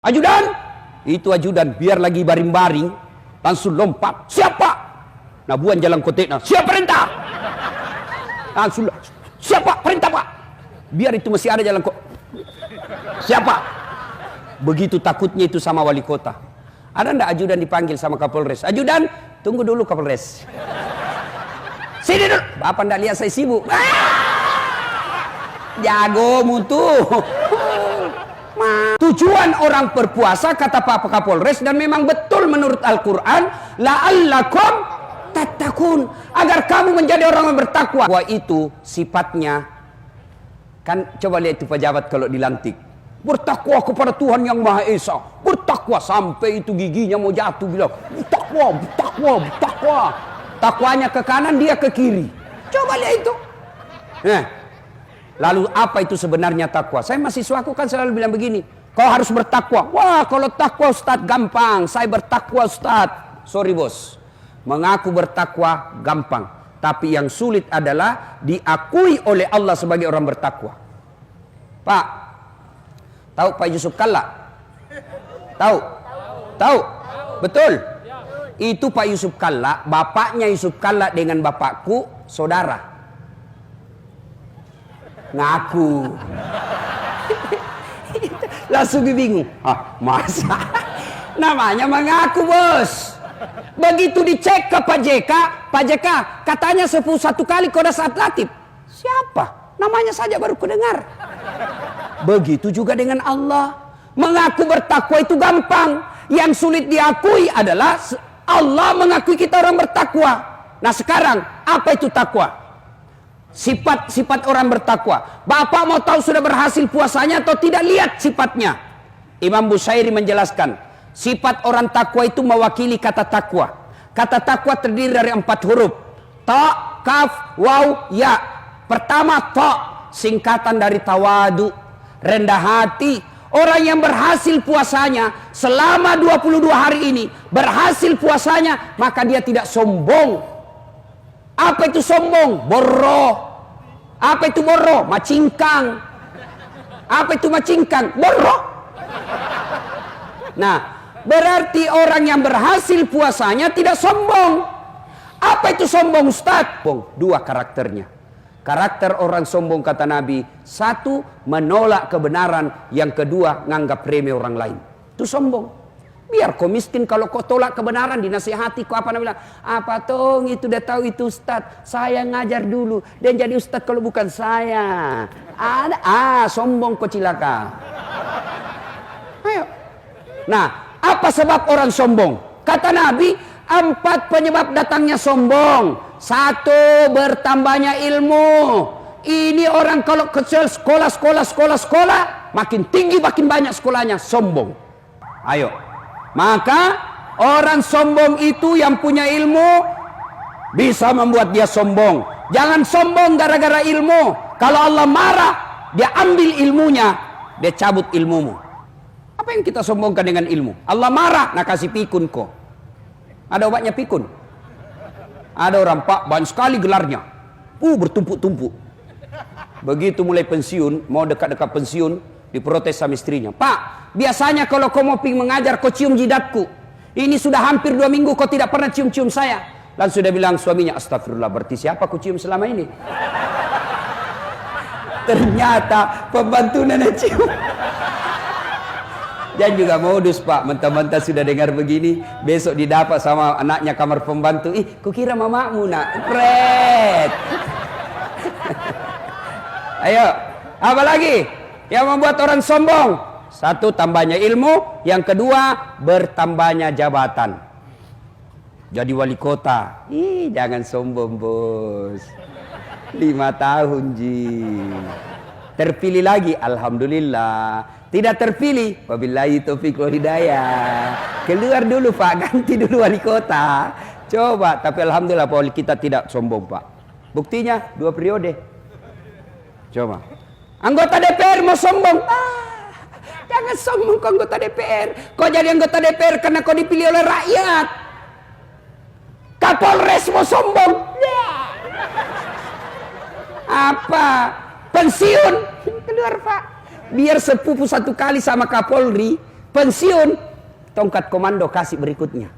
Ajudan, itu ajudan biar lagi baring-baring langsung lompat, siapa? Nah buan jalan koteknya, siapa perintah? Langsung, siapa perintah pak? Biar itu masih ada jalan kok. Siapa? Begitu takutnya itu sama wali kota. Ada ndak ajudan dipanggil sama Kapolres? Ajudan, tunggu dulu Kapolres. Sini dulu. Bapak ndak lihat saya sibuk. Jago mutu. Tujuan orang berpuasa kata Pak Kapolres, dan memang betul menurut Al-Quran, la'allakum tattaqun, agar kamu menjadi orang yang bertakwa. Wah itu sifatnya kan, coba lihat itu pejabat kalau dilantik, bertakwa kepada Tuhan yang Maha Esa, bertakwa sampai itu giginya mau jatuh, bilang bertakwa, bertakwa, bertakwa. Takwanya ke kanan, dia ke kiri. Coba lihat itu. Lalu apa itu sebenarnya takwa? Saya mahasiswaku kan selalu bilang begini, kau harus bertakwa. Wah kalau takwa Ustaz gampang, saya bertakwa Ustaz. Sorry bos, mengaku bertakwa gampang, tapi yang sulit adalah diakui oleh Allah sebagai orang bertakwa. Pak, tahu Pak Yusuf Kalla? Tahu? Tahu? Betul? Itu Pak Yusuf Kalla, bapaknya Yusuf Kalla dengan bapakku saudara. Ngaku. Langsung bingung. Masa? Namanya mengaku bos. Begitu dicek ke Pak JK, Pak JK katanya 11 kali kau saat latih. Siapa? Namanya saja baru kudengar. Begitu juga dengan Allah. Mengaku bertakwa itu gampang. Yang sulit diakui adalah Allah mengakui kita orang bertakwa. Nah sekarang apa itu takwa? Sifat-sifat orang bertakwa. Bapak mau tahu sudah berhasil puasanya atau tidak? Lihat sifatnya. Imam Bushairi menjelaskan, sifat orang takwa itu mewakili kata takwa. Kata takwa terdiri dari 4 huruf. Ta, kaf, waw, ya. Pertama ta, singkatan dari tawadu, rendah hati. Orang yang berhasil puasanya selama 22 hari ini, berhasil puasanya, maka dia tidak sombong. Apa itu sombong? Borro. Apa itu borro? Macingkang. Apa itu macingkang? Borro. Nah, berarti orang yang berhasil puasanya tidak sombong. Apa itu sombong Ustaz? Dua karakternya. Karakter orang sombong kata Nabi, 1 menolak kebenaran, yang kedua nganggap remeh orang lain. Itu sombong. Biar kau miskin, kalau kau tolak kebenaran dinasihati, kau apa namanya? Apa tong itu udah tahu itu Ustaz, saya ngajar dulu dan jadi Ustaz kalau bukan saya. Ada sombong kau cilaka. Ayo. Nah, apa sebab orang sombong? Kata Nabi, 4 penyebab datangnya sombong. 1, bertambahnya ilmu. Ini orang kalau kecil sekolah, makin tinggi makin banyak sekolahnya, sombong. Ayo. Maka orang sombong itu yang punya ilmu bisa membuat dia sombong. Jangan sombong gara-gara ilmu. Kalau Allah marah, dia ambil ilmunya, dia cabut ilmumu. Apa yang kita sombongkan dengan ilmu? Allah marah, nah kasih pikun kok. Ada obatnya pikun. Ada orang pak banyak sekali gelarnya, bertumpuk-tumpuk. Begitu mulai pensiun, mau dekat-dekat pensiun, diprotes sama istrinya. Pak, biasanya kalau kau mau mengajar kau cium jidatku. Ini sudah hampir 2 minggu kau tidak pernah cium-cium saya. Lalu sudah bilang suaminya, astagfirullah, berarti siapa kau cium selama ini? Ternyata pembantu nenek cium. Dan juga modus pak, mentah-mentah sudah dengar begini, besok didapat sama anaknya kamar pembantu. Kukira mamamu nak, pret. Ayo, apa lagi yang membuat orang sombong? 1, tambahnya ilmu. Yang kedua, bertambahnya jabatan. Jadi wali kota. Jangan sombong bos. 5 tahun ji. Terpilih lagi, alhamdulillah. Tidak terpilih, wabillahi taufiq wal hidayah. Keluar dulu pak, ganti dulu wali kota. Coba, tapi alhamdulillah wali kita tidak sombong pak. Buktinya 2 periode. Coba. Anggota DPR mau sombong. Jangan sombong ke anggota DPR. Kau jadi anggota DPR karena kau dipilih oleh rakyat. Kapolres mau sombong. Apa? Pensiun. Keluar pak. Biar sepupu 1 kali sama Kapolri, pensiun, tongkat komando kasih berikutnya.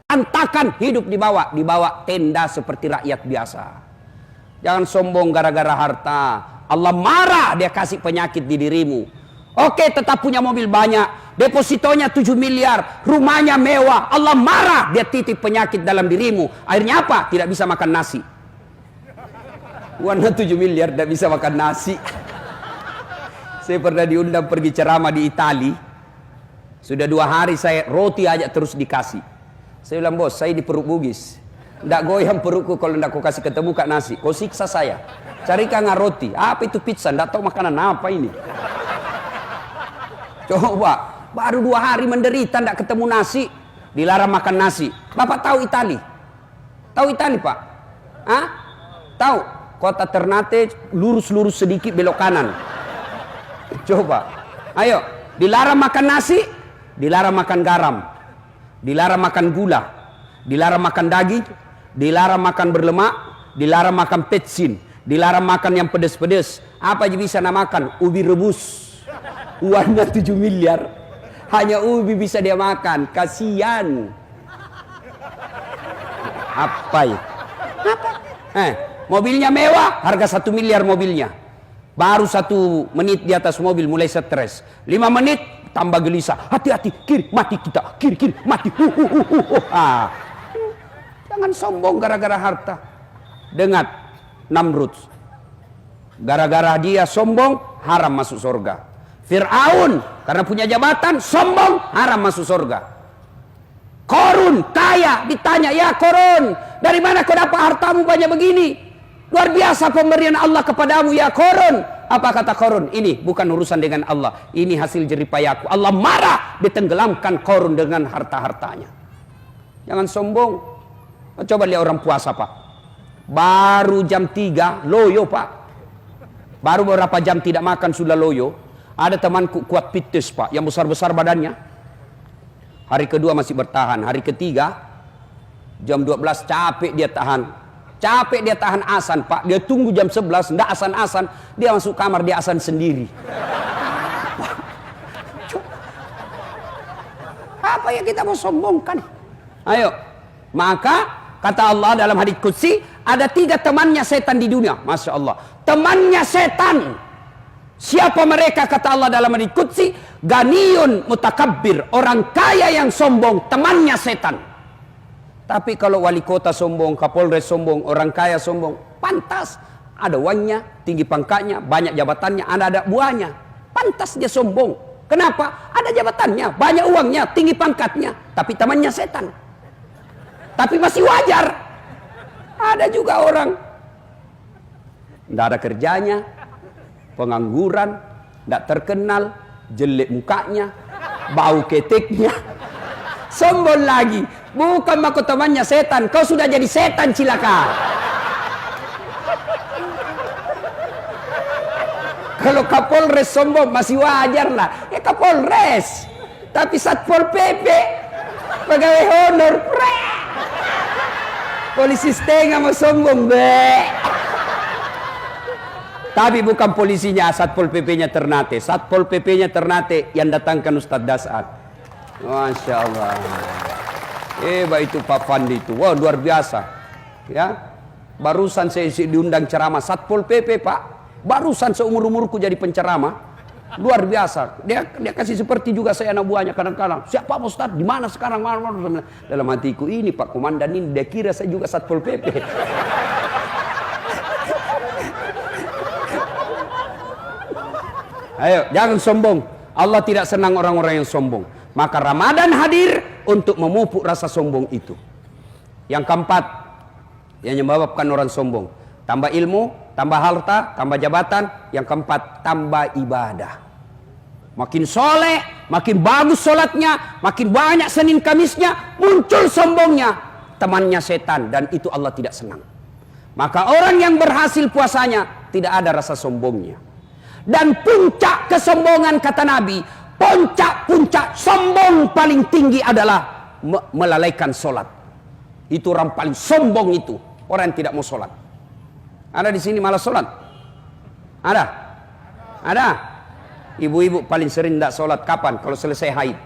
Antakan hidup dibawa tenda seperti rakyat biasa. Jangan sombong gara-gara harta. Allah marah, dia kasih penyakit di dirimu. Oke, tetap punya mobil banyak, depositonya 7 miliar, rumahnya mewah. Allah marah, dia titip penyakit dalam dirimu. Akhirnya apa? Tidak bisa makan nasi. Warna 7 miliar tidak bisa makan nasi. Saya pernah diundang pergi ceramah di Itali. Sudah 2 hari saya roti aja terus dikasih. Saya bilang, bos, saya di perut bugis. Tidak goyang perutku kalau tidak kau kasih ketemu kak nasi. Kau siksa saya. Carikan roti. Apa itu pizza? Tidak tahu makanan apa ini. Coba, baru 2 hari menderita tidak ketemu nasi. Dilarang makan nasi. Bapak tahu Itali? Tahu Itali, Pak? Hah? Tahu? Kota Ternate lurus-lurus sedikit belok kanan. Coba. Ayo, dilarang makan nasi, dilarang makan garam, dilarang makan gula, dilarang makan daging, dilarang makan berlemak, dilarang makan petsin, dilarang makan yang pedas-pedas. Apa aja bisa makan? Ubi rebus. Uangnya 7 miliar. Hanya ubi bisa dia makan. Kasihan. Apa ya? Apa? Mobilnya mewah, harga 1 miliar mobilnya. Baru 1 menit di atas mobil mulai stres. 5 menit tambah gelisah. Hati-hati, kiri mati kita, kiri mati. Jangan sombong gara-gara harta. Dengar Namrud. Gara-gara dia sombong, haram masuk surga. Fir'aun karena punya jabatan, sombong, haram masuk surga. Korun kaya, ditanya, ya Korun, dari mana kau dapat hartamu banyak begini? Luar biasa pemberian Allah kepadamu, ya Korun. Apa kata Korun? Ini bukan urusan dengan Allah, ini hasil jeripayaku. Allah marah, ditenggelamkan Korun dengan harta-hartanya. Jangan sombong. Coba lihat orang puasa, Pak. Baru jam 3 loyo, Pak. Baru beberapa jam tidak makan sudah loyo. Ada temanku kuat pites, Pak, yang besar-besar badannya. Hari kedua masih bertahan. Hari ketiga jam 12 capek dia tahan. Capek dia tahan asan, Pak. Dia tunggu jam 11, enggak asan-asan. Dia masuk kamar, dia asan sendiri. Apa yang kita mau sombongkan? Ayo. Maka kata Allah dalam hadits qudsi, ada 3 temannya setan di dunia. Masya Allah. Temannya setan. Siapa mereka? Kata Allah dalam hadits qudsi, ganiyun mutakabbir, orang kaya yang sombong, temannya setan. Tapi kalau wali kota sombong, kapolres sombong, orang kaya sombong, pantas. Ada uangnya, tinggi pangkatnya, banyak jabatannya, ada buahnya. Pantas dia sombong. Kenapa? Ada jabatannya, banyak uangnya, tinggi pangkatnya, tapi temannya setan. Tapi masih wajar. Ada juga orang tidak ada kerjanya, pengangguran, tidak terkenal, jelek mukanya, bau keteknya, sombong lagi. Bukan mako temannya setan, kau sudah jadi setan cilaka. Kalau Kapolres sombong masih wajar lah, ya Kapolres. Tapi Satpol PP, pegawai honor, polisi setengah mau sombong, Tapi bukan polisinya, Satpol PP-nya Ternate. Satpol PP-nya Ternate yang datangkan Ustadz Dasar. Masya Allah. Itu Pak Fandi itu. Wah, luar biasa. Ya. Barusan saya diundang ceramah Satpol PP, Pak. Barusan seumur-umurku jadi penceramah. Luar biasa. Dia kasih seperti juga saya anak buahnya kadang-kadang. Siapa Pak Ustadz? Di mana sekarang? Dalam hatiku, ini Pak Komandan ini, dia kira saya juga Satpol PP. Ayo, jangan sombong. Allah tidak senang orang-orang yang sombong. Maka Ramadan hadir untuk memupuk rasa sombong itu. Yang keempat, yang menyebabkan orang sombong. Tambah ilmu, tambah harta, tambah jabatan. Yang keempat, tambah ibadah. Makin soleh, makin bagus sholatnya, makin banyak Senin Kamisnya, muncul sombongnya. Temannya setan, dan itu Allah tidak senang. Maka orang yang berhasil puasanya, tidak ada rasa sombongnya. Dan puncak kesombongan kata Nabi, puncak sombong paling tinggi adalah melalaikan sholat. Itu orang paling sombong itu, orang yang tidak mau sholat. Ada di sini malas sholat? Ada? Ibu-ibu paling sering tidak sholat kapan? Kalau selesai haid.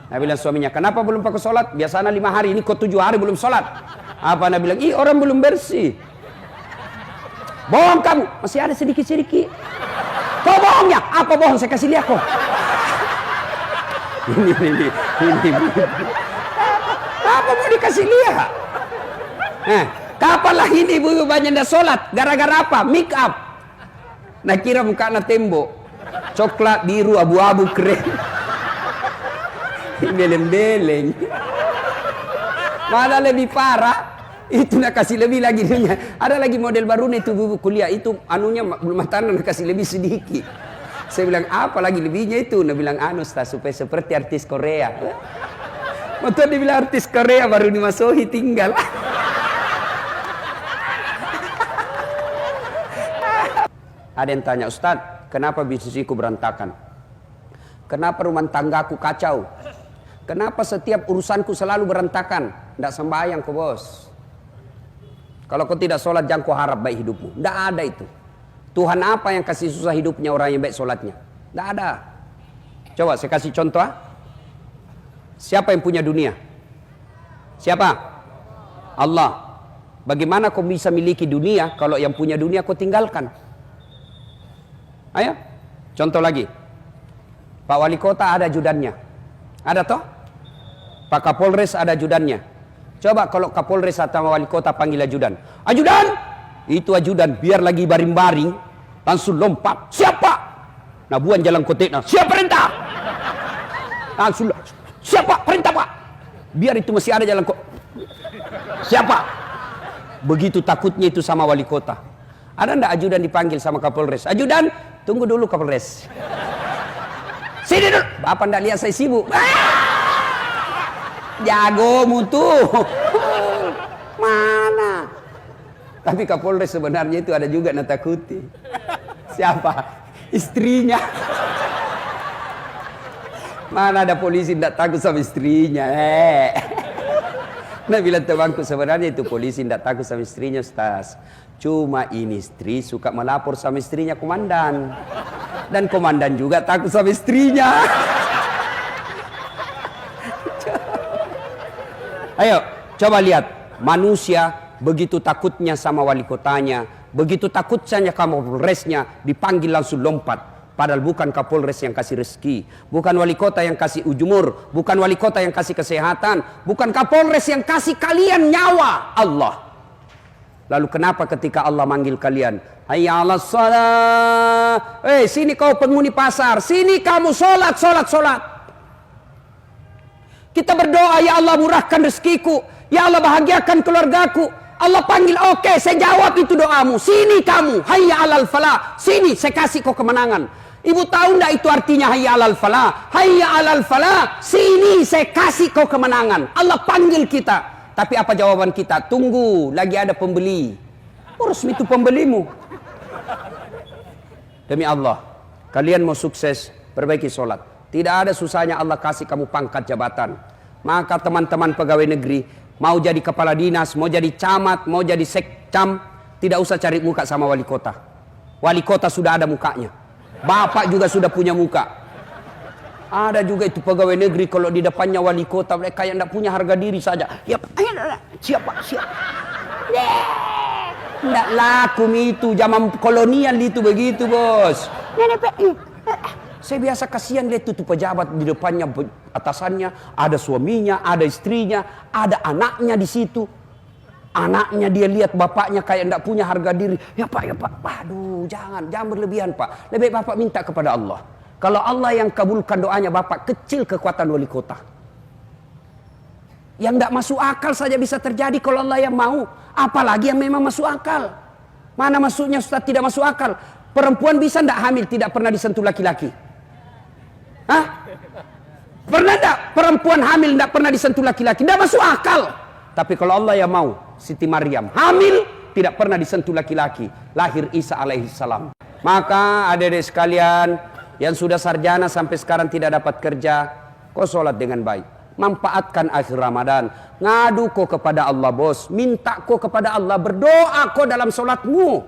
Nah bilang suaminya, kenapa belum pakai sholat? Biasanya 5 hari, ini kok 7 hari belum sholat. Apa Nabi bilang, ih orang belum bersih. Bohong kamu, masih ada sedikit-sedikit. Kau bohongnya, apa bohong? Saya kasih lihat kok. Ini. Apa mau dikasih lihat? Kapan lah ini ibu banyak tidak sholat? Gara-gara apa? Make up. Nah kira muka na tembok, coklat, biru, abu-abu, keren. Beleng-beleng. Malah lebih parah. Itu nak kasih lebih lagi dunia. Ada lagi model baru nih itu bubu kuliah itu anunya belum tanah nak kasih lebih sedikit. Saya bilang apa lagi lebihnya itu? Dia bilang anu supaya seperti artis Korea. Betul dia bilang artis Korea baru dimasuki tinggal. Ada yang tanya, Ustadz, kenapa bisnisku berantakan? Kenapa rumah tanggaku kacau? Kenapa setiap urusanku selalu berantakan? Tidak sembahyang kok bos. Kalau kau tidak sholat jangan kau harap baik hidupmu. Tidak ada itu. Tuhan apa yang kasih susah hidupnya orang yang baik sholatnya? Tidak ada. Coba saya kasih contoh. Siapa yang punya dunia? Siapa? Allah. Bagaimana kau bisa miliki dunia kalau yang punya dunia kau tinggalkan? Ayo, contoh lagi. Pak Wali Kota ada ajudannya. Ada toh? Pak Kapolres ada ajudannya. Coba kalau Kapolres atau Wali Kota panggil ajudan. Ajudan! Itu ajudan biar lagi baring-baring. Langsung lompat. Siapa? Nah buan jalan koteknya. Siapa perintah? Langsung. Siapa perintah pak? Biar itu masih ada jalan kok. Siapa? Begitu takutnya itu sama Wali Kota. Ada ndak ajudan dipanggil sama Kapolres? Ajudan, tunggu dulu Kapolres. Sini dulu. Bapak ndak lihat saya sibuk. Jago mutu. Mana? Tapi Kapolres sebenarnya itu ada juga natakuti. Siapa? Istrinya. Mana ada polisi ndak takut sama istrinya? Nah bilang temanku sebenarnya itu polisi ndak takut sama istrinya Ustaz. Cuma ini istri suka melapor sama istrinya komandan. Dan komandan juga takut sama istrinya. Ayo coba lihat. Manusia begitu takutnya sama wali kotanya. Begitu takutnya Kapolresnya dipanggil langsung lompat. Padahal bukan Kapolres yang kasih rezeki. Bukan wali kota yang kasih ujumur. Bukan wali kota yang kasih kesehatan. Bukan Kapolres yang kasih kalian nyawa. Allah. Lalu kenapa ketika Allah manggil kalian? Hayya 'alas shalah. Sini kau penghuni pasar. Sini kamu sholat, sholat, sholat. Kita berdoa, ya Allah murahkan rezekiku. Ya Allah bahagiakan keluargaku. Allah panggil, oke, saya jawab itu doamu. Sini kamu, hayya 'alal falah. Sini saya kasih kau kemenangan. Ibu tahu enggak itu artinya hayya 'alal falah? Hayya 'alal falah. Sini saya kasih kau kemenangan. Allah panggil kita. Tapi apa jawaban kita? Tunggu, lagi ada pembeli. Urus itu pembelimu. Demi Allah, kalian mau sukses, perbaiki sholat. Tidak ada susahnya Allah kasih kamu pangkat jabatan. Maka teman-teman pegawai negeri, mau jadi kepala dinas, mau jadi camat, mau jadi sekcam, tidak usah cari muka sama wali kota. Wali kota sudah ada mukanya. Bapak juga sudah punya muka. Ada juga itu pegawai negeri kalau di depannya wali kota mereka yang tidak punya harga diri saja. Ya, siapa? Tidak laku itu zaman kolonial itu begitu bos. Saya biasa kasihan lihat itu pejabat di depannya atasannya ada suaminya, ada istrinya, ada anaknya di situ. Anaknya dia lihat bapaknya kayak tidak punya harga diri. Ya pak. Aduh, jangan berlebihan pak. Lebih bapak minta kepada Allah. Kalau Allah yang kabulkan doanya bapak, kecil kekuatan wali kota. Yang tidak masuk akal saja bisa terjadi kalau Allah yang mau. Apalagi yang memang masuk akal. Mana masuknya Ustaz tidak masuk akal? Perempuan bisa tidak hamil tidak pernah disentuh laki-laki? Hah? Pernah tidak perempuan hamil tidak pernah disentuh laki-laki? Tidak masuk akal. Tapi kalau Allah yang mau, Siti Maryam hamil tidak pernah disentuh laki-laki. Lahir Isa alaihissalam. Maka adik-adik sekalian yang sudah sarjana sampai sekarang tidak dapat kerja, kau sholat dengan baik. Manfaatkan akhir Ramadan. Ngadu kau kepada Allah bos. Minta kau kepada Allah. Berdoa kau dalam sholatmu.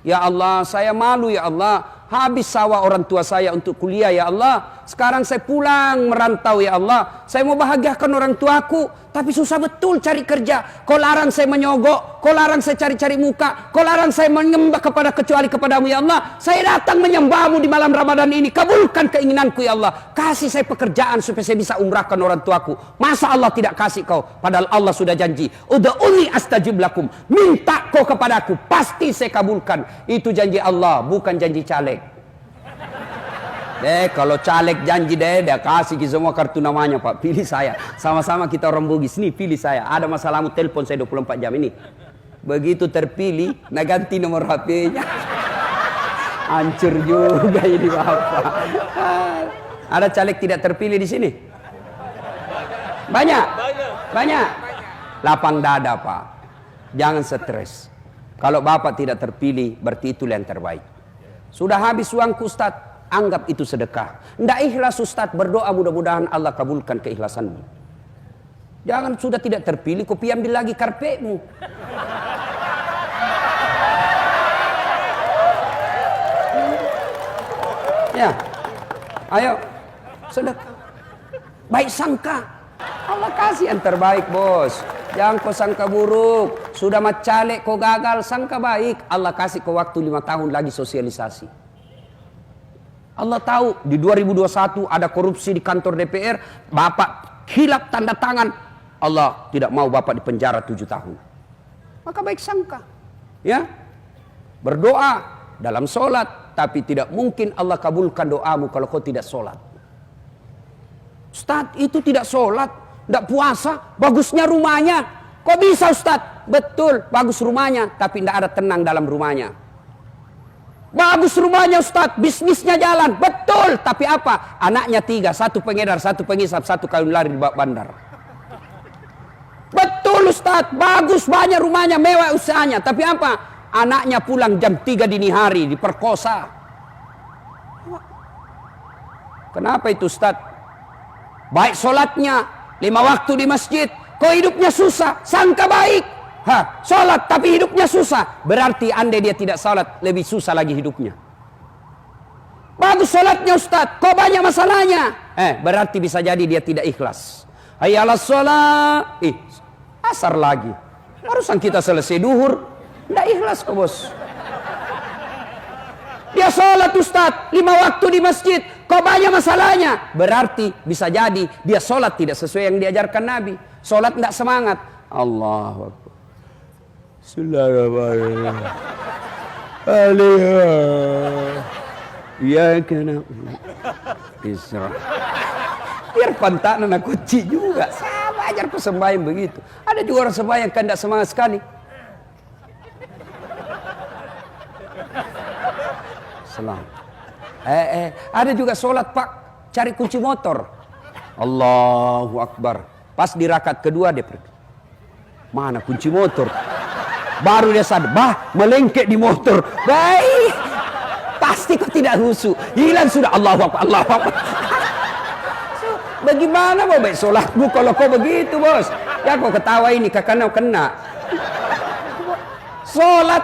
Ya Allah, saya malu ya Allah. Habis sawah orang tua saya untuk kuliah ya Allah. Sekarang saya pulang merantau ya Allah. Saya mau bahagiakan orang tuaku, tapi susah betul cari kerja. Kau larang saya menyogok, kau larang saya cari-cari muka, kau larang saya menyembah kecuali kepadamu ya Allah. Saya datang menyembahmu di malam Ramadan ini. Kabulkan keinginanku ya Allah. Kasih saya pekerjaan supaya saya bisa umrahkan orang tuaku. Masa Allah tidak kasih kau? Padahal Allah sudah janji. Ud'uni astajib lakum. Minta kau kepadaku, pasti saya kabulkan. Itu janji Allah, bukan janji caleg. Kalau caleg janji dia kasih semua kartu namanya Pak. Pilih saya. Sama-sama kita orang Bugis. Nih pilih saya. Ada masalahmu telepon saya 24 jam ini. Begitu terpilih, nah ganti nomor HP-nya. Hancur juga ini Bapak. Ada caleg tidak terpilih di sini? Banyak? Banyak. Lapang dada Pak. Jangan stres. Kalau Bapak tidak terpilih, berarti itu yang terbaik. Sudah habis uangku Ustaz. Anggap itu sedekah. Tidak ikhlas Ustaz, berdoa mudah-mudahan Allah kabulkan keikhlasanmu. Jangan sudah tidak terpilih, kau ambil lagi karpetmu. Ya, ayo sedekah. Baik sangka, Allah kasih yang terbaik bos. Jangan kau sangka buruk. Sudah macalek kau gagal, sangka baik. Allah kasih kau waktu 5 tahun lagi sosialisasi. Allah tahu di 2021 ada korupsi di kantor DPR, Bapak hilap tanda tangan, Allah tidak mau Bapak dipenjara 7 tahun. Maka baik sangka, ya, berdoa dalam sholat, tapi tidak mungkin Allah kabulkan doamu kalau kau tidak sholat. Ustaz itu tidak sholat, tidak puasa, bagusnya rumahnya. Kok bisa Ustaz? Betul, bagus rumahnya, tapi tidak ada tenang dalam rumahnya. Bagus rumahnya Ustaz, bisnisnya jalan, betul. Tapi apa? Anaknya 3, 1 pengedar, 1 pengisap, 1 kawin lari di bandar. Betul Ustaz, bagus banyak rumahnya, mewah usahanya. Tapi apa? Anaknya pulang jam 3 dini hari, diperkosa. Kenapa itu Ustaz? Baik sholatnya, 5 waktu di masjid, kok hidupnya susah, sangka baik. Sholat tapi hidupnya susah, berarti andai dia tidak sholat lebih susah lagi hidupnya. Bagus sholatnya Ustaz, kok banyak masalahnya, berarti bisa jadi dia tidak ikhlas. Hayya 'alas sholat, asar lagi, barusan kita selesai duhur, tidak ikhlas kok bos. Dia sholat Ustaz, 5 waktu di masjid, kok banyak masalahnya, berarti bisa jadi dia sholat tidak sesuai yang diajarkan Nabi. Sholat tidak semangat. Allahu Akbar. Bismillahirrahmanirrahim. Ya kena Isra. Biar pantanan aku kunci juga. Sama ajar ku sembahyang begitu. Ada juga orang sembahyang kan tidak semangat sekali. Salam. Ada juga sholat Pak, cari kunci motor. Allahu Akbar. Pas di rakaat kedua dia pergi. Mana kunci motor? Baru dia sadar, melengket di motor. Baik, pasti kau tidak khusyuk. Hilang sudah. Allahu Akbar, Allahu Akbar. Bagaimana mau baik sholatmu kalau kau begitu bos? Ya kau ketawa ini, kakak kena. Sholat,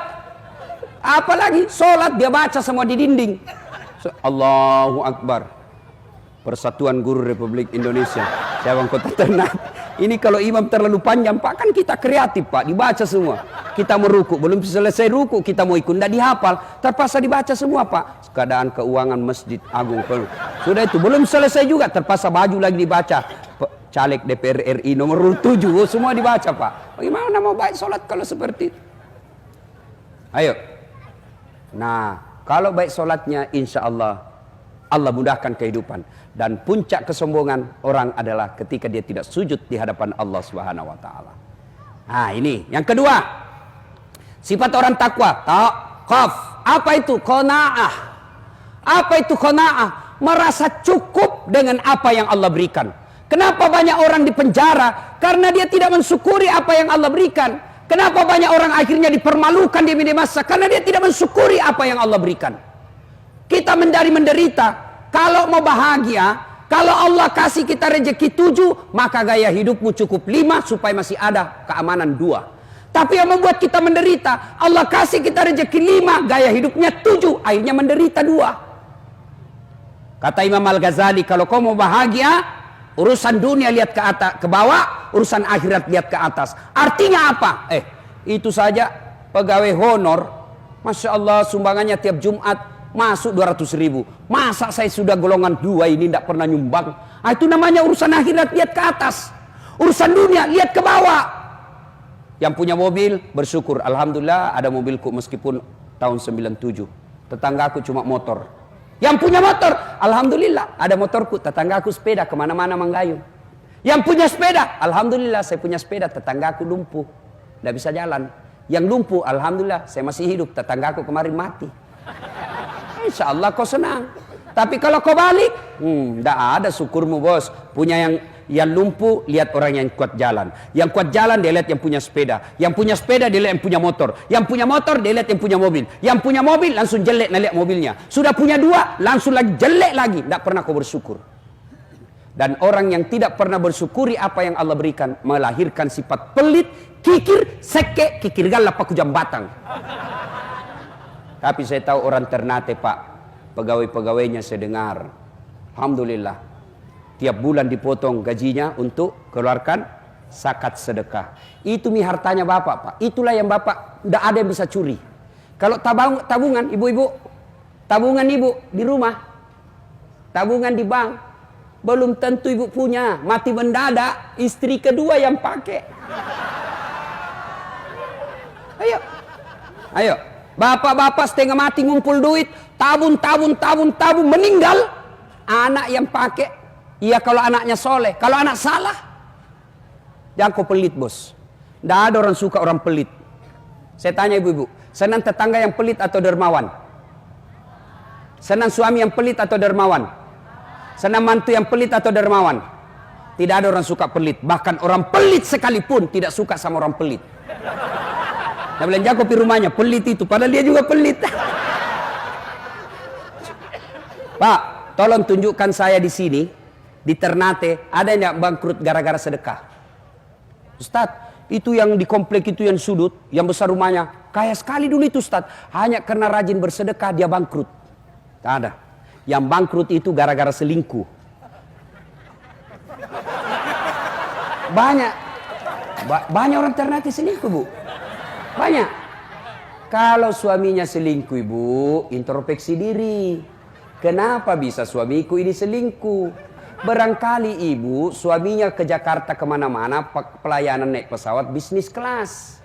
apalagi sholat dia baca semua di dinding. Allahu Akbar. Persatuan Guru Republik Indonesia Cabang Kota Ternate. Ini kalau imam terlalu panjang Pak, kan kita kreatif Pak, dibaca semua. Kita meruku, belum selesai ruku kita mau ikut, tidak dihafal, terpaksa dibaca semua Pak. Keadaan keuangan Masjid Agung, sudah itu belum selesai juga, terpaksa baju lagi dibaca. Caleg DPR RI nomor 7, semua dibaca Pak. Bagaimana mau baik sholat kalau seperti itu? Ayo. Nah, kalau baik sholatnya insya Allah Allah mudahkan kehidupan. Dan puncak kesombongan orang adalah ketika dia tidak sujud di hadapan Allah Subhanahu wa taala. Nah, ini yang kedua. Sifat orang takwa, taqaf. Apa itu qanaah? Apa itu qanaah? Merasa cukup dengan apa yang Allah berikan. Kenapa banyak orang di penjara? Karena dia tidak mensyukuri apa yang Allah berikan. Kenapa banyak orang akhirnya dipermalukan di media massa? Karena dia tidak mensyukuri apa yang Allah berikan. Kita menderita. Kalau mau bahagia, kalau Allah kasih kita rezeki 7, maka gaya hidupmu cukup 5 supaya masih ada keamanan 2. Tapi yang membuat kita menderita, Allah kasih kita rezeki 5, gaya hidupnya 7, akhirnya menderita 2. Kata Imam Al-Ghazali, kalau kau mau bahagia, urusan dunia lihat ke atas, ke bawah, urusan akhirat lihat ke atas. Artinya apa? Itu saja pegawai honor, Masya Allah sumbangannya tiap Jumat masuk 200.000. Masa saya sudah golongan 2 ini tidak pernah nyumbang? Itu namanya urusan akhirat lihat ke atas. Urusan dunia lihat ke bawah. Yang punya mobil bersyukur, alhamdulillah ada mobilku meskipun tahun 97. Tetanggaku cuma motor. Yang punya motor, alhamdulillah ada motorku. Tetanggaku sepeda kemana-mana menggayung. Yang punya sepeda, alhamdulillah saya punya sepeda. Tetanggaku lumpuh, tidak bisa jalan. Yang lumpuh, alhamdulillah saya masih hidup. Tetanggaku kemarin mati. Insya Allah kau senang. Tapi kalau kau balik, tidak ada syukurmu bos. Punya yang lumpuh, lihat orang yang kuat jalan. Yang kuat jalan, dia lihat yang punya sepeda. Yang punya sepeda, dia lihat yang punya motor. Yang punya motor, dia lihat yang punya mobil. Yang punya mobil, langsung jelek lihat mobilnya. Sudah punya 2, langsung lagi jelek lagi. Tidak pernah kau bersyukur. Dan orang yang tidak pernah bersyukuri apa yang Allah berikan, melahirkan sifat pelit, kikir, seke, kikir galap, paku jambatan. Tapi saya tahu orang Ternate Pak, pegawai-pegawainya saya dengar, alhamdulillah. Tiap bulan dipotong gajinya untuk keluarkan zakat sedekah. Itu hartanya Bapak, Pak. Itulah yang Bapak tidak ada yang bisa curi. Kalau tabungan, ibu-ibu, tabungan ibu di rumah, tabungan di bank, belum tentu ibu punya. Mati mendadak, istri kedua yang pakai. Ayo. Bapak-bapak setengah mati ngumpul duit, tabung, meninggal, anak yang pakai. Iya kalau anaknya soleh, kalau anak salah, jangan kau pelit bos. Tidak ada orang suka orang pelit. Saya tanya ibu-ibu, senang tetangga yang pelit atau dermawan? Senang suami yang pelit atau dermawan? Senang mantu yang pelit atau dermawan? Tidak ada orang suka pelit. Bahkan orang pelit sekalipun tidak suka sama orang pelit. Nah bilang jago di rumahnya, pelit itu, padahal dia juga pelit. Pak, tolong tunjukkan saya di sini. Di Ternate ada yang bangkrut gara-gara sedekah? Ustadz, itu yang di komplek itu yang sudut, yang besar rumahnya, kaya sekali dulu itu Ustadz. Hanya karena rajin bersedekah dia bangkrut. Tak ada. Yang bangkrut itu gara-gara selingkuh. Banyak orang Ternate selingkuh bu. Banyak. Kalau suaminya selingkuh ibu, introspeksi diri. Kenapa bisa suamiku ini selingkuh? Barangkali ibu suaminya ke Jakarta kemana-mana pelayanan naik pesawat bisnis kelas.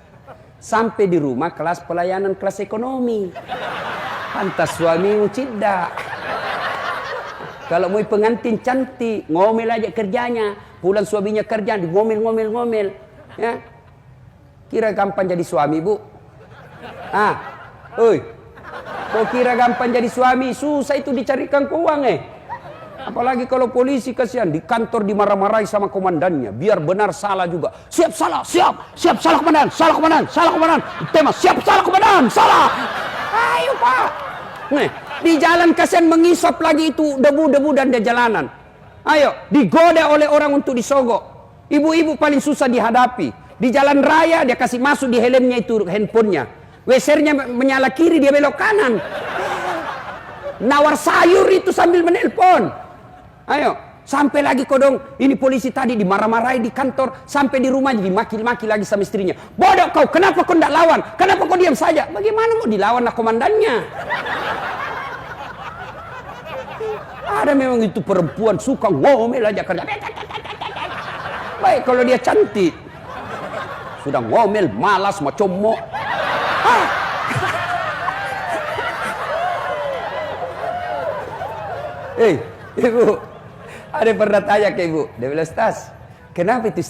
Sampai di rumah kelas pelayanan kelas ekonomi. Pantas suamimu tidak. Kalau mau pengantin cantik, ngomel aja kerjanya. Pulang suaminya kerja, ngomel. Ya. Kira gampang jadi suami bu? Kau kira gampang jadi suami? Susah itu dicarikan uang Apalagi kalau polisi kasihan di kantor dimarah-marahi sama komandannya, biar benar salah juga. Siap salah komandan. Tema siap salah komandan, salah. Ayo Pak. Nih, di jalan kasihan mengisap lagi itu debu-debu dan di jalanan. Ayo, digoda oleh orang untuk disogok. Ibu-ibu paling susah dihadapi. Di jalan raya dia kasih masuk di helmnya itu handphonenya. Wesernya menyala kiri dia belok kanan. Nawar sayur itu sambil menelpon. Ayo, sampai lagi kodong. Ini polisi tadi dimarah-marahi di kantor. Sampai di rumahnya dimaki-maki lagi sama istrinya. Bodoh kau, kenapa kau tidak lawan? Kenapa kau diam saja? Bagaimana mau dilawan komandannya? Ada memang itu perempuan suka ngomel aja kerja. Baik kalau dia cantik. Sudah ngomel, malas, macam mau. Ibu, ada yang pernah tanya ke ibu, dia bilang, Stas, kenapa itu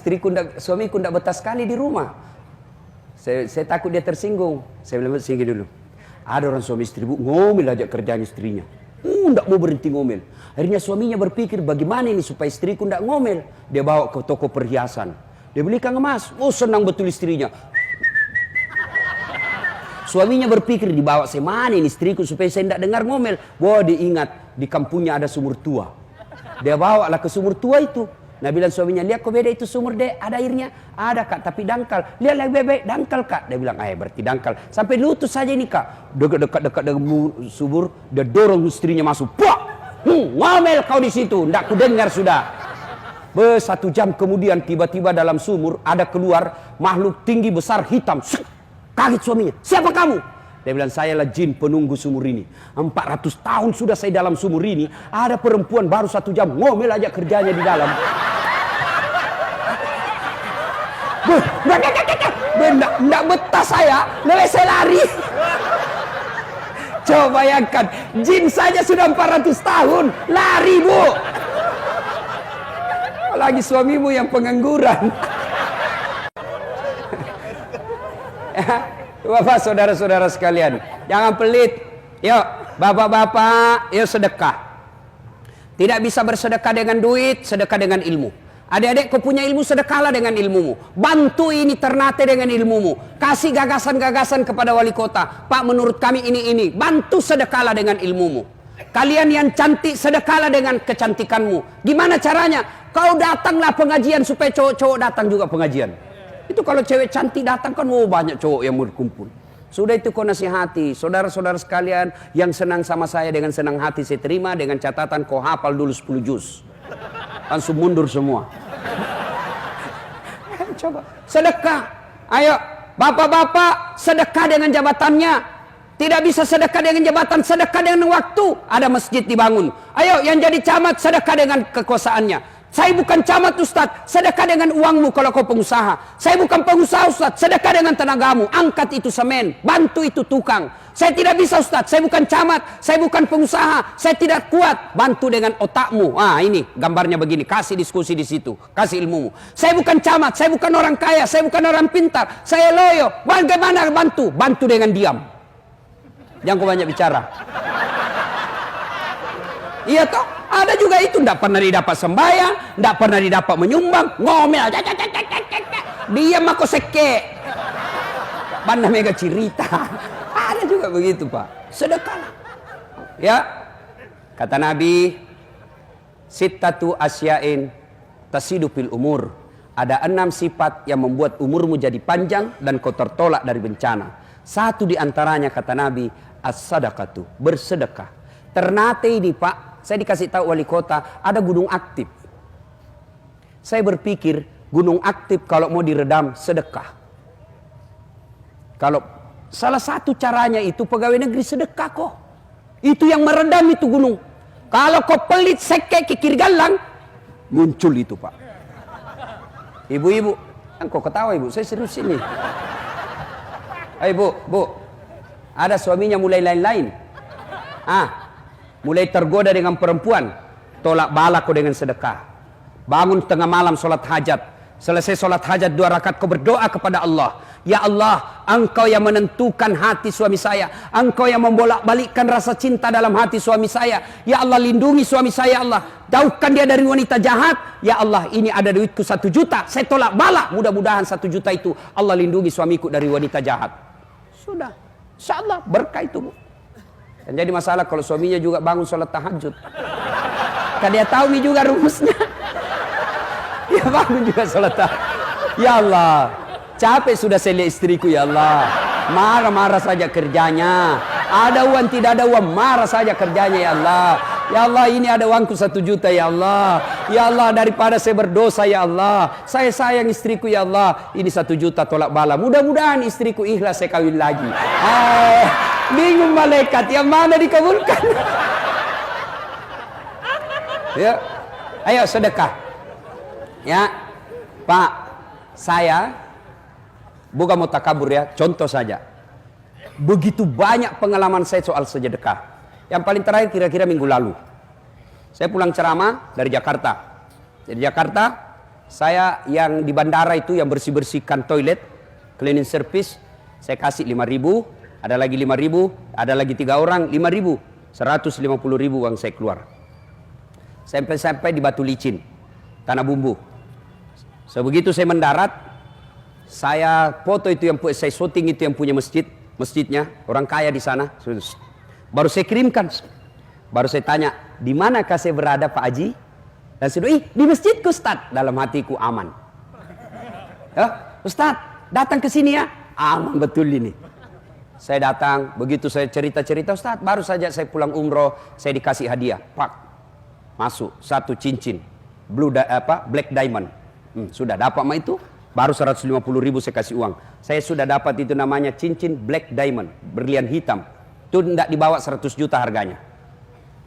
suamiku tidak betah sekali di rumah? Saya takut dia tersinggung. Saya bilang, singgih dulu. Ada orang suami istri bu, ngomel aja kerjaan istrinya. Tidak mau berhenti ngomel. Akhirnya suaminya berpikir, bagaimana ini supaya istriku tidak ngomel? Dia bawa ke toko perhiasan. Dia belikan emas. Oh senang betul istrinya. Suaminya berpikir, dibawa saya mana ini istriku supaya saya tidak dengar ngomel. Wah diingat, di kampungnya ada sumur tua. Dia bawa lah ke sumur tua itu. Nah bilang suaminya, lihat kok beda itu sumur deh, ada airnya. Ada kak, tapi dangkal. Lihat lagi bebek, dangkal kak. Dia bilang, berarti dangkal. Sampai lutut saja ini kak. Dekat-dekat dengan sumur, dia dorong istrinya masuk. Puak! Ngomel kau di situ, ndak ku dengar sudah. 1 jam kemudian tiba-tiba dalam sumur ada keluar makhluk tinggi besar hitam. Kaget suaminya, siapa kamu? Dia bilang, saya lah jin penunggu sumur ini. 400 tahun sudah saya dalam sumur ini. Ada perempuan baru 1 jam ngomel aja kerjanya di dalam. Nggak betah saya, lebih saya lari. Coba bayangkan, jin saja sudah 400 tahun, lari bu. Apalagi suamimu yang pengangguran. Bapak, saudara-saudara sekalian, jangan pelit. Yuk, bapak-bapak, yuk sedekah. Tidak bisa bersedekah dengan duit, sedekah dengan ilmu. Adik-adik, kau punya ilmu, sedekahlah dengan ilmumu. Bantu ini Ternate dengan ilmumu. Kasih gagasan-gagasan kepada wali kota. Pak, menurut kami ini. Bantu sedekahlah dengan ilmumu. Kalian yang cantik, sedekahlah dengan kecantikanmu. Gimana caranya? Kau datanglah pengajian supaya cowok-cowok datang juga pengajian. Itu kalau cewek cantik datang kan, banyak cowok yang berkumpul. Sudah itu kau nasihati. Saudara-saudara sekalian yang senang sama saya, dengan senang hati saya terima, dengan catatan kau hafal dulu 10 juz. Langsung mundur semua. Coba sedekah. Ayo bapak-bapak, sedekah dengan jabatannya. Tidak bisa sedekah dengan jabatan, sedekah dengan waktu. Ada masjid dibangun. Ayo yang jadi camat, sedekah dengan kekuasaannya. Saya bukan camat Ustaz, sedekah dengan uangmu kalau kau pengusaha. Saya bukan pengusaha Ustaz, sedekah dengan tenagamu. Angkat itu semen, bantu itu tukang. Saya tidak bisa Ustaz, saya bukan camat, saya bukan pengusaha, saya tidak kuat. Bantu dengan otakmu. Ini gambarnya begini, kasih diskusi di situ, kasih ilmumu. Saya bukan camat, saya bukan orang kaya, saya bukan orang pintar, saya loyo. Bagaimana bantu? Bantu dengan diam. Jangan kau banyak bicara. Iya toh? Ada juga itu, tidak pernah didapat sembahyang, tidak pernah didapat menyumbang, ngomel, diam aku seke. Banda mega cerita. Ada juga begitu Pak. Sedekah. Ya, kata Nabi, sittatu asya'in tasidu fil umur. Ada 6 sifat yang membuat umurmu jadi panjang dan kau tertolak dari bencana. Satu di antaranya kata Nabi, as-sadaqatu, bersedekah. Ternate ini Pak, saya dikasih tahu wali kota, ada gunung aktif. Saya berpikir, gunung aktif kalau mau diredam, sedekah. Kalau salah satu caranya itu pegawai negeri sedekah kok. Itu yang meredam itu gunung. Kalau kau pelit seke kikir galang, muncul itu Pak. Ibu-ibu, kok ketawa ibu, saya serius ini. Ayo bu, ada suaminya mulai lain-lain. Mulai tergoda dengan perempuan, tolak bala kau dengan sedekah. Bangun tengah malam sholat hajat. Selesai sholat hajat 2 rakaat kau berdoa kepada Allah. Ya Allah, Engkau yang menentukan hati suami saya. Engkau yang membolak-balikkan rasa cinta dalam hati suami saya. Ya Allah, lindungi suami saya Allah. Jauhkan dia dari wanita jahat. Ya Allah, ini ada duitku 1 juta. Saya tolak bala. Mudah-mudahan 1 juta itu Allah lindungi suamiku dari wanita jahat. Sudah. Insya Allah berkah itu bu. Dan jadi masalah kalau suaminya juga bangun sholat tahajud. Kan dia tahu nih juga rumusnya. Dia bangun juga sholat tahajud. Ya Allah, capek sudah saya lihat istriku ya Allah. Marah-marah saja kerjanya. Ada uang tidak ada uang, marah saja kerjanya ya Allah. Ya Allah, ini ada uangku 1 juta ya Allah. Ya Allah, daripada saya berdosa ya Allah, saya sayang istriku ya Allah. Ini 1 juta tolak bala. Mudah-mudahan istriku ikhlas saya kawin lagi. Bingung malaikat, yang mana dikabulkan? Ya, ayo sedekah. Ya, Pak, saya bukan mau takabur ya, contoh saja. Begitu banyak pengalaman saya soal sedekah. Yang paling terakhir kira-kira minggu lalu, saya pulang ceramah dari Jakarta. Dari Jakarta, saya yang di bandara itu yang bersih-bersihkan toilet, cleaning service, saya kasih 5.000. Ada lagi 5.000, ada lagi 3 orang 5.000, 150.000 uang saya keluar. Sampai di Batu Licin, Tanah Bumbu. Sebegitu saya mendarat, saya foto itu yang saya syuting itu yang punya masjidnya, orang kaya di sana. Baru saya kirimkan, baru saya tanya, di manakah saya berada Pak Haji? Dan sudah, di masjidku Ustaz. Dalam hatiku aman. Ya, Ustaz, datang ke sini ya. Aman betul ini. Saya datang, begitu saya cerita-cerita, Ustaz, baru saja saya pulang umroh, saya dikasih hadiah. Pak, masuk satu cincin black diamond. Sudah dapat mah itu, baru 150.000 saya kasih uang. Saya sudah dapat itu namanya cincin black diamond, berlian hitam. Itu tidak dibawa 100 juta harganya.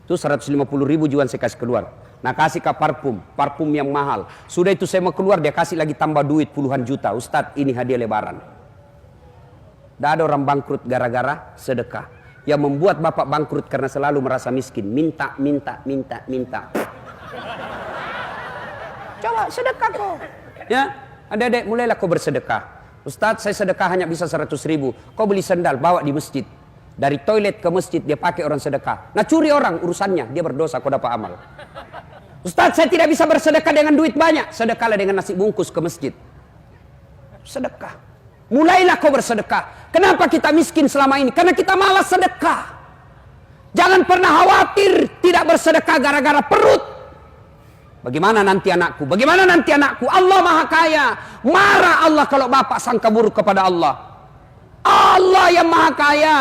Itu 150.000 jual saya kasih keluar. Nah, kasih ke parfum yang mahal. Sudah itu saya mau keluar, dia kasih lagi tambah duit puluhan juta. Ustadz, ini hadiah lebaran. Tidak ada orang bangkrut gara-gara sedekah. Yang membuat bapak bangkrut karena selalu merasa miskin. Minta. Coba sedekah kok. Ya, adik-adik mulailah kau bersedekah. Ustadz, saya sedekah hanya bisa 100.000. Kau beli sendal, bawa di masjid. Dari toilet ke masjid dia pakai orang sedekah. Nah, curi orang urusannya, dia berdosa, kau dapat amal. Ustadz, saya tidak bisa bersedekah dengan duit banyak. Sedekahlah dengan nasi bungkus ke masjid. Sedekah. Mulailah kau bersedekah. Kenapa kita miskin selama ini? Karena kita malas sedekah. Jangan pernah khawatir tidak bersedekah gara-gara perut. Bagaimana nanti anakku? Bagaimana nanti anakku? Allah Maha Kaya. Marah Allah kalau bapak sangka buruk kepada Allah. Allah yang Maha Kaya.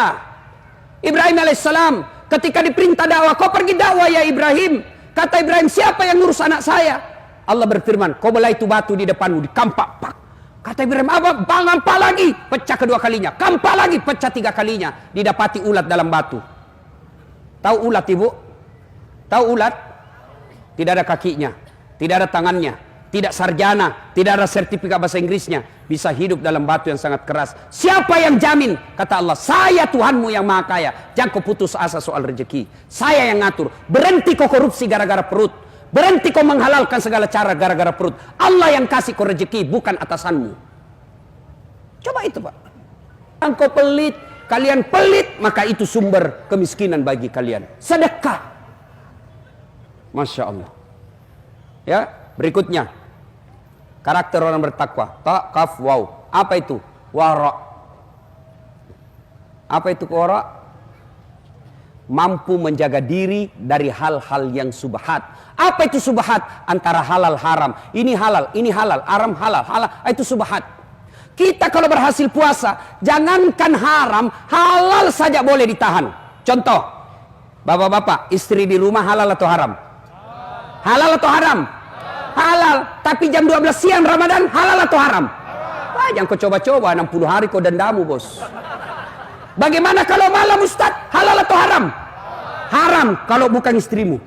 Ibrahim alaihissalam ketika diperintah dakwah, kau pergi dakwah ya Ibrahim. Kata Ibrahim, siapa yang ngurus anak saya? Allah berfirman, kau belah itu batu di depanmu, dikampak. Pak. Kata Ibrahim, apa? Kampak lagi. Pecah kedua kalinya. Kampak lagi. Pecah 3 kalinya. Didapati ulat dalam batu. Tahu ulat, ibu? Tahu ulat? Tidak ada kakinya. Tidak ada tangannya. Tidak sarjana. Tidak ada sertifikat bahasa Inggrisnya. Bisa hidup dalam batu yang sangat keras. Siapa yang jamin? Kata Allah, saya Tuhanmu yang Maha Kaya. Jangan kau putus asa soal rezeki. Saya yang ngatur. Berhenti kau korupsi gara-gara perut. Berhenti kau menghalalkan segala cara gara-gara perut. Allah yang kasih kau rezeki, bukan atasanmu. Coba itu, Pak. Engkau pelit, kalian pelit, maka itu sumber kemiskinan bagi kalian. Sedekah. Masya Allah. Ya, berikutnya. Karakter orang bertakwa. Ta, kaf, waw. Apa itu? Wara. Apa itu wara? Mampu menjaga diri dari hal-hal yang subhat. Apa itu subhat? Antara halal haram. Ini halal, haram halal, halal. Itu subhat. Kita kalau berhasil puasa, jangankan haram, halal saja boleh ditahan. Contoh, bapak-bapak, istri di rumah halal atau haram? Halal atau haram? Halal. Tapi jam 12 siang Ramadan, halal atau haram? Wah, jangan kau coba-coba, 60 hari kau dendamu, bos. Bagaimana kalau malam, Ustaz? Halal atau haram? Haram kalau bukan istrimu.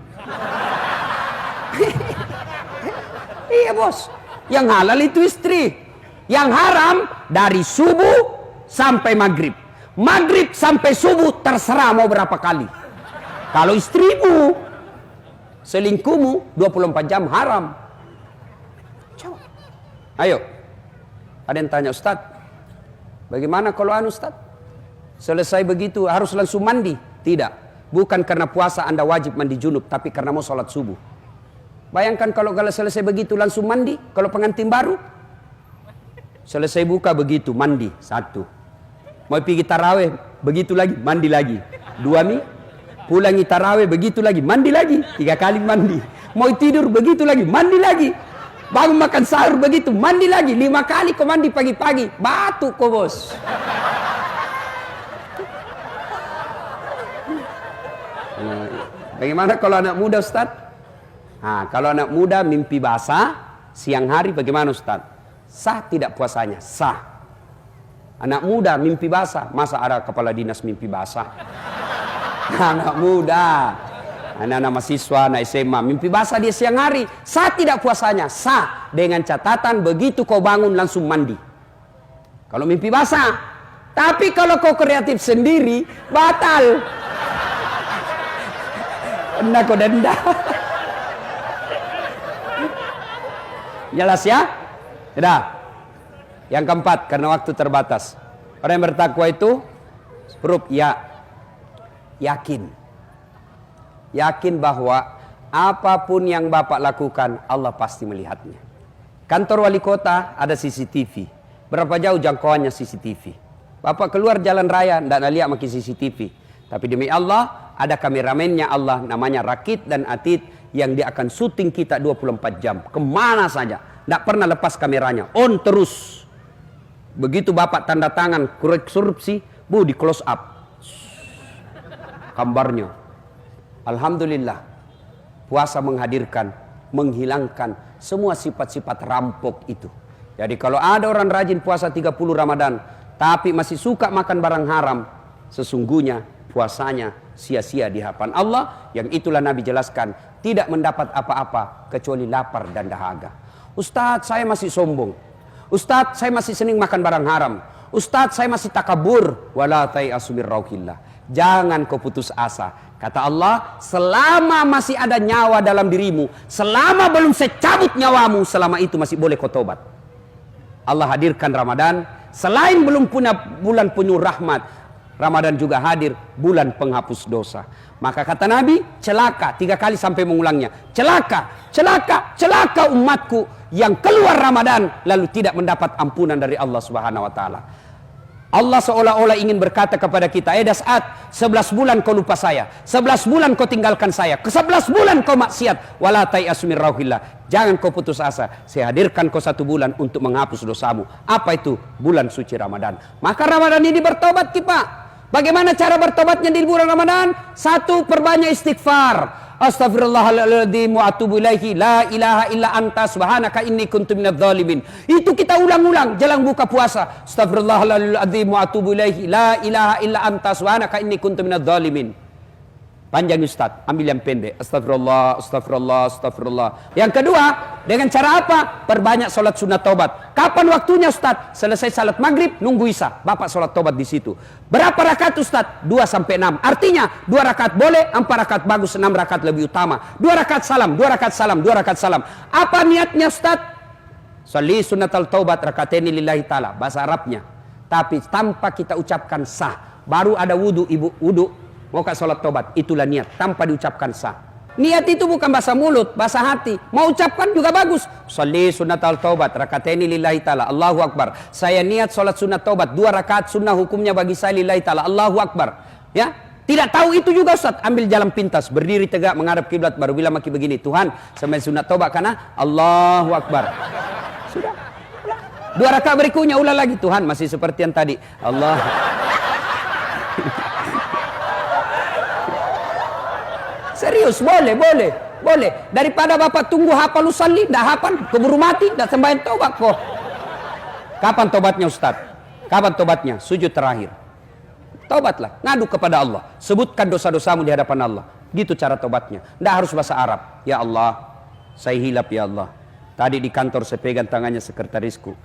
Iya, bos. Yang halal itu istri. Yang haram dari subuh sampai maghrib. Maghrib sampai subuh terserah mau berapa kali. Kalau istrimu, selingkuhmu 24 jam haram. Coba. Ayo. Ada yang tanya, Ustaz, bagaimana kalau Ustaz? Selesai begitu harus langsung mandi? Tidak. Bukan karena puasa Anda wajib mandi junub, tapi karena mau sholat subuh. Bayangkan kalau selesai begitu langsung mandi. Kalau pengantin baru, selesai buka begitu mandi. 1. Mau pergi taraweh begitu lagi mandi lagi. 2 nih. Pulangi taraweh begitu lagi mandi lagi. 3 kali mandi. Mau tidur begitu lagi mandi lagi. Bangun makan sahur begitu mandi lagi. 5 kali kau mandi pagi-pagi. Batuk kau, bos. Bagaimana kalau anak muda, Ustaz? Nah, kalau anak muda mimpi basah siang hari bagaimana, Ustaz? Sah tidak puasanya? Sah. Anak muda mimpi basah, masa ada kepala dinas mimpi basah? Anak muda, anak-anak mahasiswa, anak SMA mimpi basah dia siang hari, sah tidak puasanya? Sah, dengan catatan begitu kau bangun langsung mandi. Kalau mimpi basah. Tapi kalau kau kreatif sendiri, batal. Anda kau denda. Jelas ya? Sudah. Yang keempat, karena waktu terbatas. Orang yang bertakwa itu huruf ya. Yakin. Yakin bahwa apapun yang Bapak lakukan, Allah pasti melihatnya. Kantor wali kota ada CCTV. Berapa jauh jangkauannya CCTV? Bapak keluar jalan raya, tidak lihat makin CCTV. Tapi demi Allah, ada kameramennya Allah, namanya Rakit dan Atid, yang dia akan syuting kita 24 jam. Kemana saja. Tidak pernah lepas kameranya. On terus. Begitu Bapak tanda tangan korupsi, di close up. Gambarnya. Alhamdulillah. Puasa menghadirkan, menghilangkan semua sifat-sifat rampok itu. Jadi kalau ada orang rajin puasa 30 Ramadan, tapi masih suka makan barang haram, sesungguhnya puasanya sia-sia di hadapan Allah. Yang itulah Nabi jelaskan, tidak mendapat apa-apa kecuali lapar dan dahaga. Ustadz, saya masih sombong. Ustadz, saya masih senang makan barang haram. Ustadz, saya masih takabur. Wala tai'asu min rauhillah. Jangan kau putus asa. Kata Allah, selama masih ada nyawa dalam dirimu, selama belum saya cabut nyawamu, selama itu masih boleh kau tobat. Allah hadirkan Ramadan, selain belum punya bulan penuh rahmat, Ramadan juga hadir bulan penghapus dosa. Maka kata Nabi, celaka, 3 kali sampai mengulangnya. Celaka, celaka, celaka umatku yang keluar Ramadan lalu tidak mendapat ampunan dari Allah Subhanahu wa taala. Allah seolah-olah ingin berkata kepada kita, Das'at, 11 bulan kau lupa saya, 11 bulan kau tinggalkan saya, ke 11 bulan kau maksiat, wala tai'asu min rauhillah. Jangan kau putus asa, saya hadirkan kau 1 bulan untuk menghapus dosamu. Apa itu? Bulan suci Ramadan. Maka Ramadan ini bertobat kita. Bagaimana cara bertobatnya di bulan Ramadan? 1, perbanyak istighfar. Astaghfirullahaladzim wa atubu ilaihi, la ilaha illa anta subhanaka inni kuntu minadz zalimin. Itu kita ulang-ulang jelang buka puasa. Astaghfirullahaladzim wa atubu ilaihi, la ilaha illa anta subhanaka inni kuntu minadz zalimin. Panjang Ustaz, ambil yang pendek. Astagfirullah, astagfirullah, astagfirullah. Yang kedua, dengan cara apa? Perbanyak salat sunat taubat. Kapan waktunya Ustaz? Selesai salat maghrib, nunggu isya. Bapak salat taubat di situ. Berapa rakaat Ustaz? 2 sampai 6. Artinya 2 rakaat boleh, 4 rakaat bagus, 6 rakaat lebih utama. 2 rakaat salam, 2 rakaat salam, 2 rakaat salam. Apa niatnya Ustaz? Sholli sunatal taubat rakataini lillahi ta'ala. Bahasa Arabnya. Tapi tanpa kita ucapkan sah. Baru ada wudu, ibu, wudu. Mau ke sholat tobat, itulah niat, tanpa diucapkan sah. Niat itu bukan bahasa mulut, bahasa hati. Mau ucapkan juga bagus. Sholli sunnatal taubat, rakataini lillahi ta'ala, Allahu Akbar. Saya niat sholat sunat taubat, 2 rakaat sunnah hukumnya bagi saya lillahi ta'ala, Allahu Akbar. Ya, tidak tahu itu juga Ustaz, ambil jalan pintas, berdiri tegak menghadap kiblat, baru bilang maki begini, Tuhan, sampai sunat taubat karena Allahu Akbar. Sudah. 2 rakaat berikutnya ulang lagi, Tuhan masih seperti yang tadi, Allah. Serius, boleh. Daripada Bapak tunggu hafal usalli, dah hafal, keburu mati, dah sembahyang tobat kok. Kapan tobatnya Ustaz? Kapan tobatnya? Sujud terakhir. Tobatlah, ngadu kepada Allah. Sebutkan dosa-dosamu di hadapan Allah. Gitu cara tobatnya. Tidak harus bahasa Arab. Ya Allah, saya hilap ya Allah. Tadi di kantor saya pegang tangannya sekretarisku.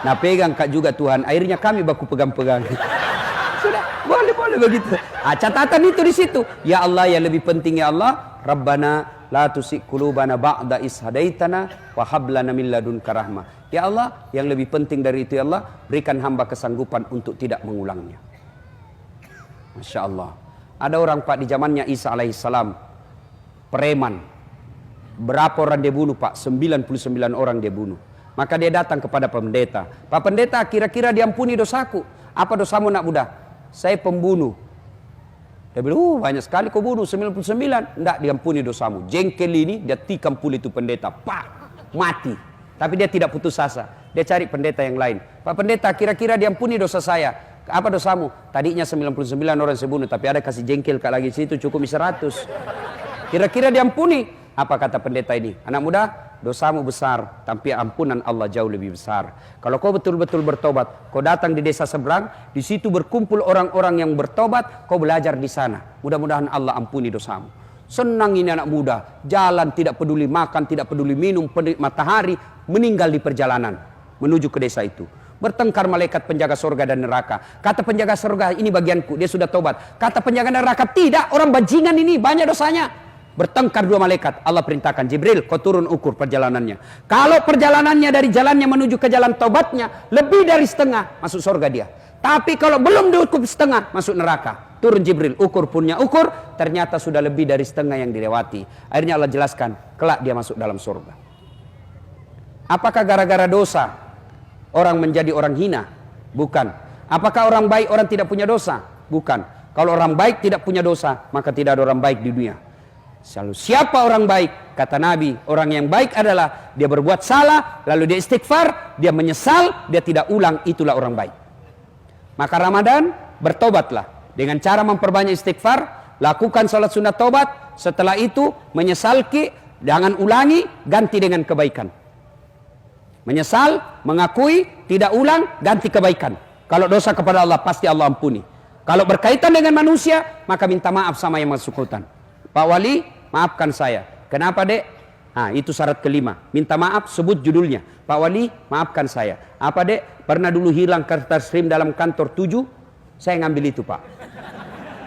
Nah pegang kak juga Tuhan. Akhirnya kami baku pegang-pegang. Sudah, boleh begitu. Catatan itu di situ. Ya Allah, yang lebih penting ya Allah, Rabbana la tusik qulubana ba'da is hadaitana wa hab lana min ladunka rahmah. Ya Allah, yang lebih penting dari itu ya Allah, berikan hamba kesanggupan untuk tidak mengulangnya. Masya Allah. Ada orang Pak di zamannya Isa alaihissalam, preman. Berapa orang dia bunuh Pak? 99 orang dia bunuh. Maka dia datang kepada pendeta. Pak pendeta, kira-kira diampuni dosaku. Apa dosamu nak muda? Saya pembunuh. Dia bilang, banyak sekali kau bunuh, 99. Tidak, diampuni dosamu. Jengkel ini, dia tikam pula itu pendeta. Pak, mati. Tapi dia tidak putus asa. Dia cari pendeta yang lain. Pak pendeta, kira-kira diampuni dosa saya. Apa dosamu? Tadinya 99 orang saya bunuh, tapi ada kasih jengkel kak lagi situ, cukup 100. Kira-kira diampuni. Apa kata pendeta ini? Anak muda, dosamu besar, tapi ampunan Allah jauh lebih besar. Kalau kau betul-betul bertobat, kau datang di desa seberang, di situ berkumpul orang-orang yang bertobat, kau belajar di sana. Mudah-mudahan Allah ampuni dosamu. Senang ini anak muda, jalan tidak peduli makan, tidak peduli minum, matahari, meninggal di perjalanan menuju ke desa itu. Bertengkar malaikat penjaga surga dan neraka. Kata penjaga surga, ini bagianku, dia sudah tobat. Kata penjaga neraka, tidak, orang bajingan ini banyak dosanya. Bertengkar 2 malaikat. Allah perintahkan Jibril, kau turun ukur perjalanannya. Kalau perjalanannya dari jalannya menuju ke jalan taubatnya lebih dari setengah, masuk surga dia. Tapi kalau belum diukur setengah, masuk neraka. Turun Jibril, ukur punya ukur, ternyata sudah lebih dari setengah yang dilewati. Akhirnya Allah jelaskan, kelak dia masuk dalam surga. Apakah gara-gara dosa orang menjadi orang hina? Bukan. Apakah orang baik orang tidak punya dosa? Bukan. Kalau orang baik tidak punya dosa, maka tidak ada orang baik di dunia. Selalu siapa orang baik? Kata Nabi, orang yang baik adalah dia berbuat salah, lalu dia istighfar, dia menyesal, dia tidak ulang, itulah orang baik. Maka Ramadan, bertobatlah dengan cara memperbanyak istighfar, lakukan salat sunat tobat, setelah itu menyesal jangan ulangi, ganti dengan kebaikan. Menyesal, mengakui, tidak ulang, ganti kebaikan. Kalau dosa kepada Allah, pasti Allah ampuni. Kalau berkaitan dengan manusia, maka minta maaf sama yang bersangkutan. Pak Wali, maafkan saya. Kenapa, Dek? Nah, itu syarat kelima. Minta maaf, sebut judulnya. Pak Wali, maafkan saya. Apa, Dek? Pernah dulu hilang kertas SIM dalam kantor 7? Saya ngambil itu, Pak.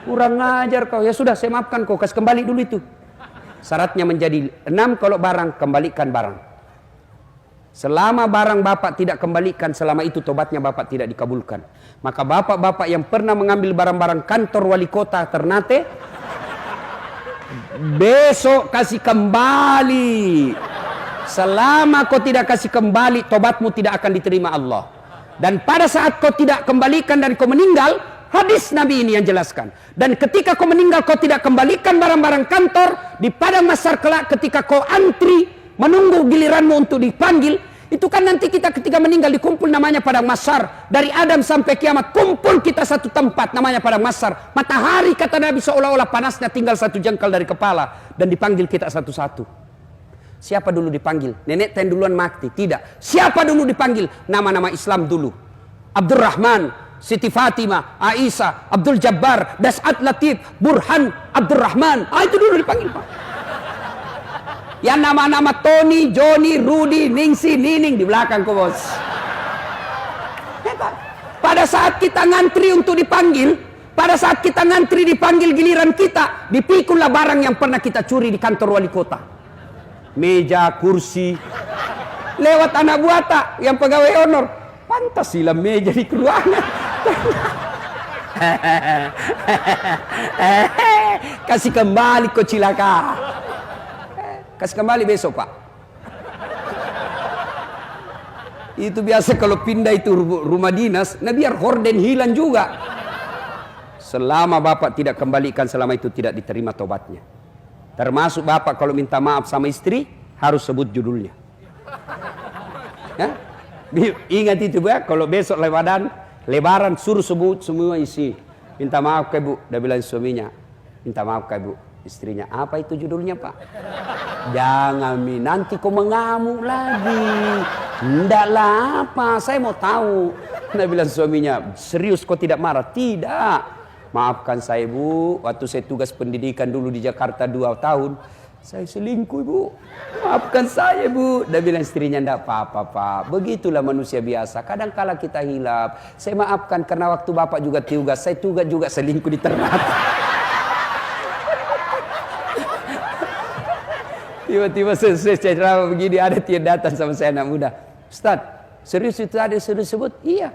Kurang ngajar kau. Ya sudah, saya maafkan kau. Kasih kembali dulu itu. Syaratnya menjadi 6, kalau barang, kembalikan barang. Selama barang bapak tidak kembalikan, selama itu tobatnya bapak tidak dikabulkan. Maka bapak-bapak yang pernah mengambil barang-barang kantor wali kota Ternate, besok kasih kembali. Selama kau tidak kasih kembali, tobatmu tidak akan diterima Allah. Dan pada saat kau tidak kembalikan dan kau meninggal, hadis Nabi ini yang jelaskan. Dan ketika kau meninggal, kau tidak kembalikan barang-barang kantor, di padang mahsyar kelak ketika kau antri menunggu giliranmu untuk dipanggil, itu kan nanti kita ketika meninggal dikumpul namanya padang mahsyar. Dari Adam sampai kiamat kumpul kita satu tempat namanya padang mahsyar. Matahari kata Nabi seolah-olah panasnya tinggal satu jengkal dari kepala, dan dipanggil kita satu-satu. Siapa dulu dipanggil? Nenek ten duluan mati? Tidak. Siapa dulu dipanggil? Nama-nama Islam dulu. Abdurrahman, Siti Fatimah, Aisyah, Abdul Jabbar, Das'at Latif, Burhan, Abdurrahman. Itu dulu dipanggil, Pak. Yang nama-nama Tony, Johnny, Rudy, Ningsi, Nining di belakang kok, bos. Pada saat kita ngantri untuk dipanggil, pada saat kita ngantri dipanggil giliran kita, dipikullah barang yang pernah kita curi di kantor wali kota. Meja, kursi. Lewat anak buah tak yang pegawai honor. Pantas silam meja di ruangan. Kasih kembali kok cilaka. Kasih kembali besok, Pak. Itu biasa kalau pindah itu rumah dinas, nah biar horden hilang juga. Selama bapak tidak kembalikan, selama itu tidak diterima tobatnya. Termasuk bapak kalau minta maaf sama istri, harus sebut judulnya. Ya? Ingat itu, Pak. Kalau besok lebaran suruh sebut semua isi. Minta maaf ke Bu, udah bilang suaminya. Minta maaf ke Bu, istrinya. Apa itu judulnya, Pak? Jangan nanti kau mengamuk lagi. Ndaklah apa, saya mau tahu. Dia bilang suaminya, serius kau tidak marah? Tidak. Maafkan saya, Bu, waktu saya tugas pendidikan dulu di Jakarta 2 tahun, saya selingkuh, Bu. Maafkan saya, Bu. Dia bilang istrinya, ndak apa-apa, Pak. Begitulah manusia biasa. Kadang kala kita hilap. Saya maafkan karena waktu bapak juga tugas, saya tugas juga selingkuh di Ternate. Tiba-tiba selesai ceramah begini, ada dia datang sama saya, anak muda. Ustaz, serius itu ada serius sebut? Iya.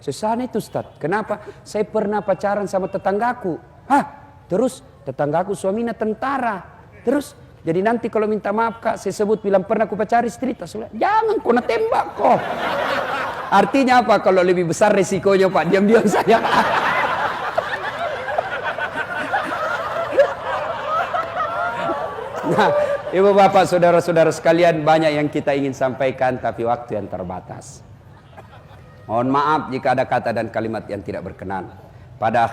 Sesana itu Ustaz. Kenapa? Saya pernah pacaran sama tetanggaku. Terus tetanggaku suaminya tentara. Terus jadi nanti kalau minta maaf Kak, saya sebut bilang pernah aku pacari istri. Jangan kau nak tembak kok. Artinya apa? Kalau lebih besar resikonya, Pak, diam-diam saja. Nah, Ibu bapak saudara-saudara sekalian, banyak yang kita ingin sampaikan tapi waktu yang terbatas. Mohon maaf jika ada kata dan kalimat yang tidak berkenan. Pada